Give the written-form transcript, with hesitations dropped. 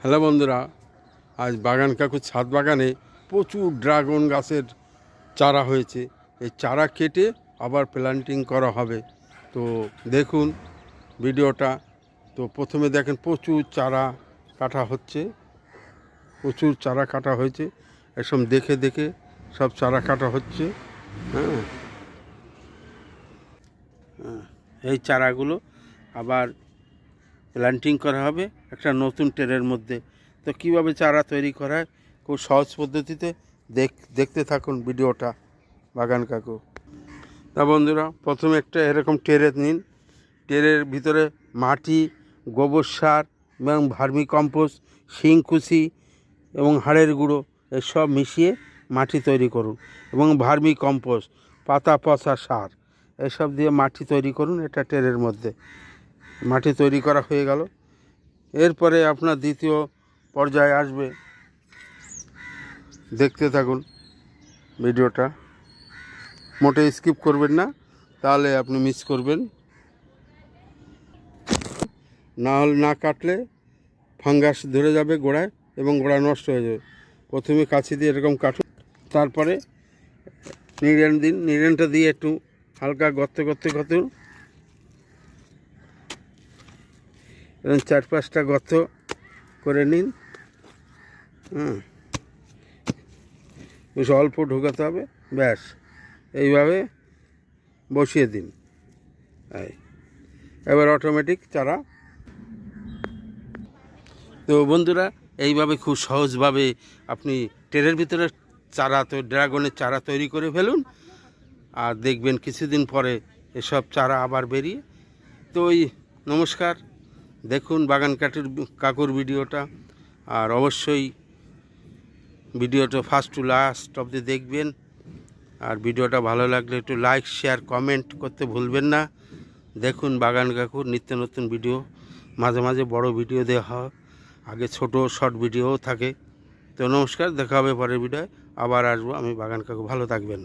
Hello বন্ধুরা, আজ বাগান কাকুর ছাদ বাগানে প্রচুর ড্রাগন গাছের চারা হয়েছে। এই চারা কেটে আবার প্ল্যান্টিং করা হবে। তো দেখুন ভিডিওটা। তো প্রথমে দেখেন প্রচুর চারা কাটা হচ্ছে, প্রচুর চারা কাটা হয়েছে। এসব দেখে দেখে সব চারা কাটা হচ্ছে। হ্যাঁ, এই চারাগুলো আবার প্ল্যান্টিং করা হবে একটা নতুন ট্রের মধ্যে। তো কীভাবে চারা তৈরি করা হয় খুব সহজ পদ্ধতিতে দেখতে থাকুন ভিডিওটা বাগান কাকু। তা বন্ধুরা, প্রথমে একটা এরকম ট্রে নিন। ট্রের ভিতরে মাটি, গোবর সার এবং ভার্মি কম্পোস্ট, শিংকুচি এবং হাড়ের গুঁড়ো এসব মিশিয়ে মাটি তৈরি করুন এবং ভার্মি কম্পোস্ট, পাতা পচা সার এসব দিয়ে মাটি তৈরি করুন। এটা ট্রের মধ্যে মাটি তৈরি করা হয়ে গেল। এরপরে আপনার দ্বিতীয় পর্যায়ে আসবে, দেখতে থাকুন ভিডিওটা, মোটে স্কিপ করবেন না, তাহলে আপনি মিস করবেন। না কাটলে ফাঙ্গাস ধরে যাবে গোড়ায় এবং গোড়া নষ্ট হয়ে যাবে। প্রথমে কাছি দিয়ে এরকম কাটুন, তারপরে নিড়ান দিন। নিড়ানটা দিয়ে একটু হালকা গর্ত করুন। এবং 4-5টা গর্ত করে নিন। বেশ অল্প ঢোকাতে হবে, ব্যাস এইভাবে বসিয়ে দিন। এবার অটোমেটিক চারা। তো বন্ধুরা, এইভাবে খুব সহজভাবে আপনি ট্রের ভিতরে চারা তো ড্রাগনের চারা তৈরি করে ফেলুন, আর দেখবেন কিছুদিন পরে এসব চারা আবার বেরিয়ে। তো নমস্কার, দেখুন বাগান কাকুর ভিডিওটা, আর অবশ্যই ভিডিওটা ফার্স্ট টু লাস্ট অবধি দেখবেন। আর ভিডিওটা ভালো লাগলে একটু লাইক, শেয়ার, কমেন্ট করতে ভুলবেন না। দেখুন বাগান কাকুর নিত্য নতুন ভিডিও, মাঝে মাঝে বড় ভিডিও দেওয়া হয়, আগে ছোট শর্ট ভিডিও থাকে। তো নমস্কার, দেখা হবে পরের ভিডিওয়, আবার আসবো আমি। বাগান কাকু, ভালো থাকবেন।